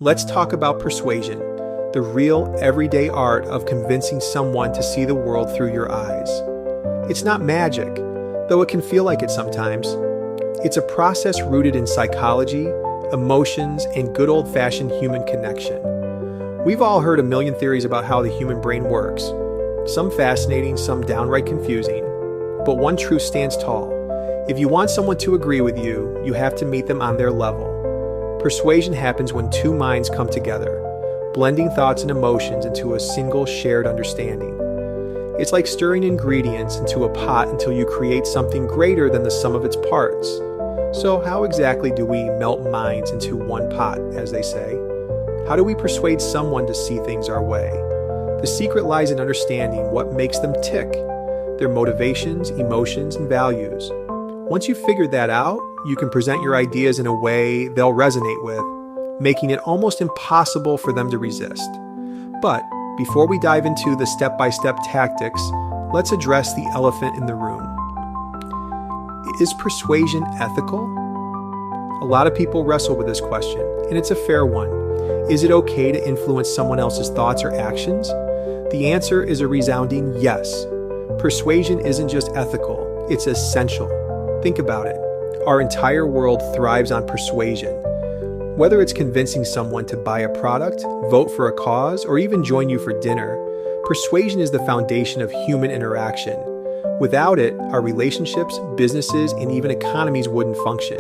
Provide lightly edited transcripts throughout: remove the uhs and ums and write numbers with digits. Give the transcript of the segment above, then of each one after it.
Let's talk about persuasion, the real everyday art of convincing someone to see the world through your eyes. It's not magic, though it can feel like it sometimes. It's a process rooted in psychology, emotions, and good old-fashioned human connection. We've all heard a million theories about how the human brain works, some fascinating, some downright confusing, but one truth stands tall. If you want someone to agree with you, you have to meet them on their level. Persuasion happens when two minds come together, blending thoughts and emotions into a single shared understanding. It's like stirring ingredients into a pot until you create something greater than the sum of its parts. So how exactly do we melt minds into one pot, as they say? How do we persuade someone to see things our way? The secret lies in understanding what makes them tick, their motivations, emotions, and values. Once you've figured that out, you can present your ideas in a way they'll resonate with, making it almost impossible for them to resist. But before we dive into the step-by-step tactics, let's address the elephant in the room. Is persuasion ethical? A lot of people wrestle with this question, and it's a fair one. Is it okay to influence someone else's thoughts or actions? The answer is a resounding yes. Persuasion isn't just ethical, it's essential. Think about it. Our entire world thrives on persuasion. Whether it's convincing someone to buy a product, vote for a cause, or even join you for dinner, persuasion is the foundation of human interaction. Without it, our relationships, businesses, and even economies wouldn't function.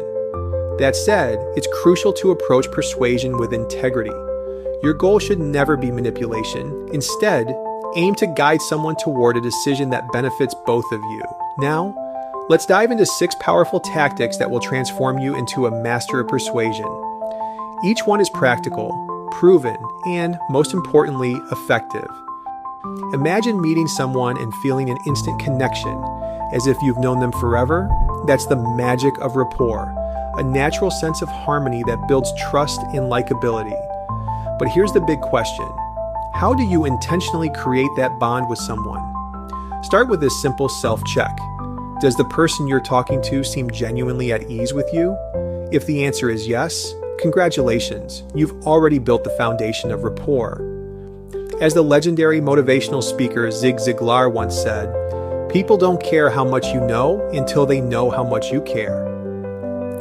That said, it's crucial to approach persuasion with integrity. Your goal should never be manipulation. Instead, aim to guide someone toward a decision that benefits both of you. Now, let's dive into 6 powerful tactics that will transform you into a master of persuasion. Each one is practical, proven, and, most importantly, effective. Imagine meeting someone and feeling an instant connection, as if you've known them forever. That's the magic of rapport, a natural sense of harmony that builds trust and likability. But here's the big question. How do you intentionally create that bond with someone? Start with this simple self-check. Does the person you're talking to seem genuinely at ease with you? If the answer is yes, congratulations, you've already built the foundation of rapport. As the legendary motivational speaker Zig Ziglar once said, "People don't care how much you know until they know how much you care."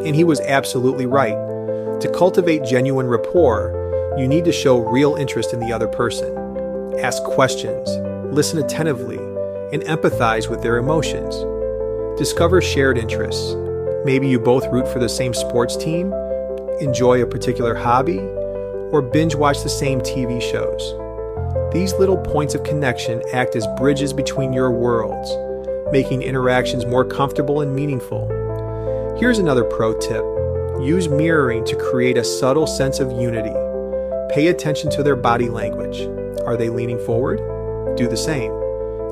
And he was absolutely right. To cultivate genuine rapport, you need to show real interest in the other person. Ask questions, listen attentively, and empathize with their emotions. Discover shared interests. Maybe you both root for the same sports team, enjoy a particular hobby, or binge watch the same TV shows. These little points of connection act as bridges between your worlds, making interactions more comfortable and meaningful. Here's another pro tip. Use mirroring to create a subtle sense of unity. Pay attention to their body language. Are they leaning forward? Do the same.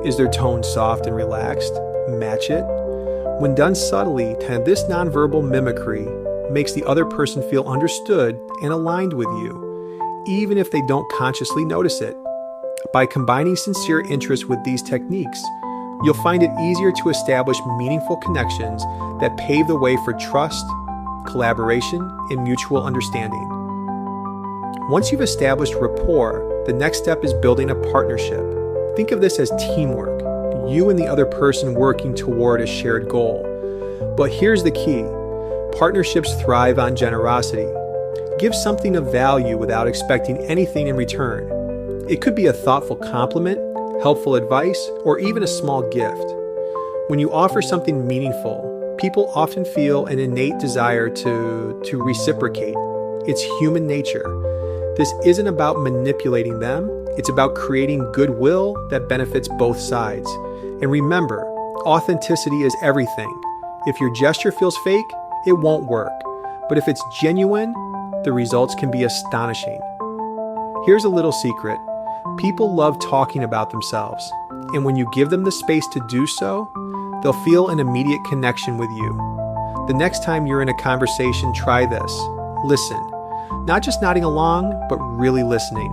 Is their tone soft and relaxed? Match it. When done subtly, this nonverbal mimicry makes the other person feel understood and aligned with you, even if they don't consciously notice it. By combining sincere interest with these techniques, you'll find it easier to establish meaningful connections that pave the way for trust, collaboration, and mutual understanding. Once you've established rapport, the next step is building a partnership. Think of this as teamwork, you and the other person working toward a shared goal. But here's the key. Partnerships thrive on generosity. Give something of value without expecting anything in return. It could be a thoughtful compliment, helpful advice, or even a small gift. When you offer something meaningful, people often feel an innate desire to reciprocate. It's human nature. This isn't about manipulating them, it's about creating goodwill that benefits both sides. And remember, authenticity is everything. If your gesture feels fake, it won't work. But if it's genuine, the results can be astonishing. Here's a little secret. People love talking about themselves, and when you give them the space to do so, they'll feel an immediate connection with you. The next time you're in a conversation, try this. Listen. Not just nodding along, but really listening.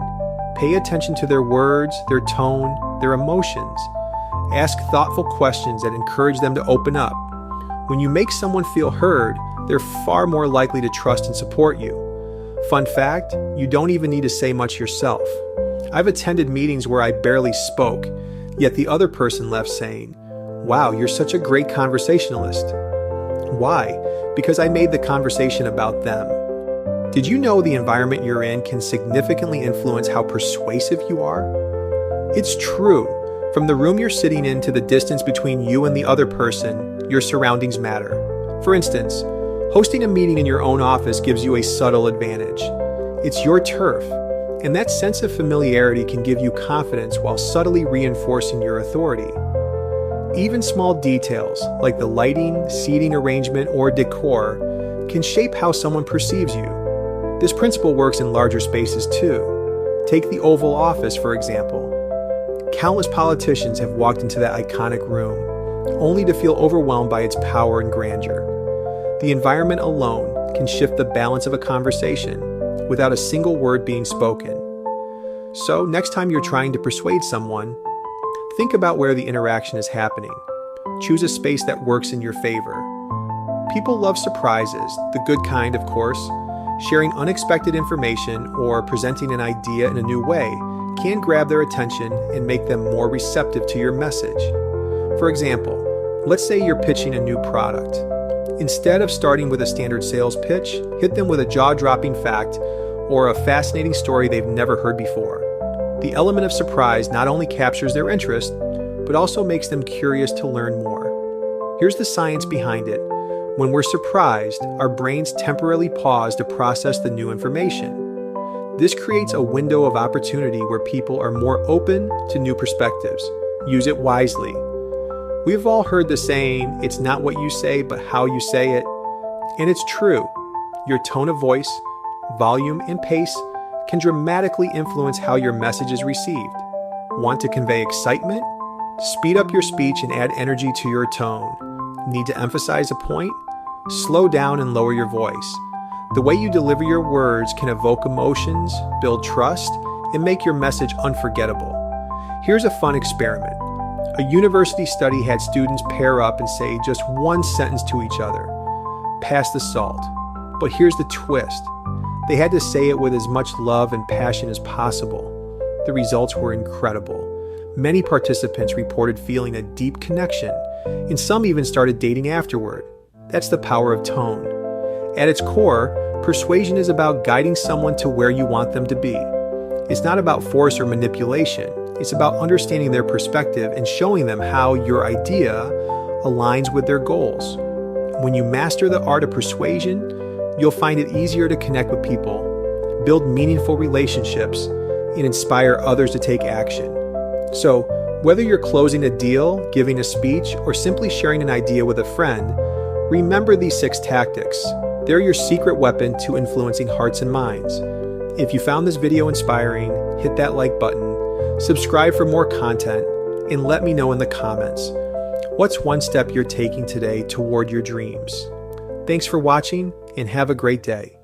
Pay attention to their words, their tone, their emotions. Ask thoughtful questions that encourage them to open up. When you make someone feel heard, they're far more likely to trust and support you. Fun fact, you don't even need to say much yourself. I've attended meetings where I barely spoke, yet the other person left saying, "Wow, you're such a great conversationalist." Why? Because I made the conversation about them. Did you know the environment you're in can significantly influence how persuasive you are? It's true. From the room you're sitting in to the distance between you and the other person, your surroundings matter. For instance, hosting a meeting in your own office gives you a subtle advantage. It's your turf, and that sense of familiarity can give you confidence while subtly reinforcing your authority. Even small details, like the lighting, seating arrangement, or decor, can shape how someone perceives you. This principle works in larger spaces too. Take the Oval Office, for example. Countless politicians have walked into that iconic room, only to feel overwhelmed by its power and grandeur. The environment alone can shift the balance of a conversation without a single word being spoken. So, next time you're trying to persuade someone, think about where the interaction is happening. Choose a space that works in your favor. People love surprises, the good kind, of course. Sharing unexpected information or presenting an idea in a new way can grab their attention and make them more receptive to your message. For example, let's say you're pitching a new product. Instead of starting with a standard sales pitch, hit them with a jaw-dropping fact or a fascinating story they've never heard before. The element of surprise not only captures their interest, but also makes them curious to learn more. Here's the science behind it. When we're surprised, our brains temporarily pause to process the new information. This creates a window of opportunity where people are more open to new perspectives. Use it wisely. We've all heard the saying, "It's not what you say, but how you say it." And it's true. Your tone of voice, volume, and pace can dramatically influence how your message is received. Want to convey excitement? Speed up your speech and add energy to your tone. Need to emphasize a point? Slow down and lower your voice. The way you deliver your words can evoke emotions, build trust, and make your message unforgettable. Here's a fun experiment. A university study had students pair up and say just one sentence to each other. Pass the salt. But here's the twist. They had to say it with as much love and passion as possible. The results were incredible. Many participants reported feeling a deep connection, and some even started dating afterward. That's the power of tone. At its core, persuasion is about guiding someone to where you want them to be. It's not about force or manipulation. It's about understanding their perspective and showing them how your idea aligns with their goals. When you master the art of persuasion, you'll find it easier to connect with people, build meaningful relationships, and inspire others to take action. So, whether you're closing a deal, giving a speech, or simply sharing an idea with a friend, remember these 6 tactics. They're your secret weapon to influencing hearts and minds. If you found this video inspiring, hit that like button, subscribe for more content, and let me know in the comments. What's one step you're taking today toward your dreams? Thanks for watching, and have a great day.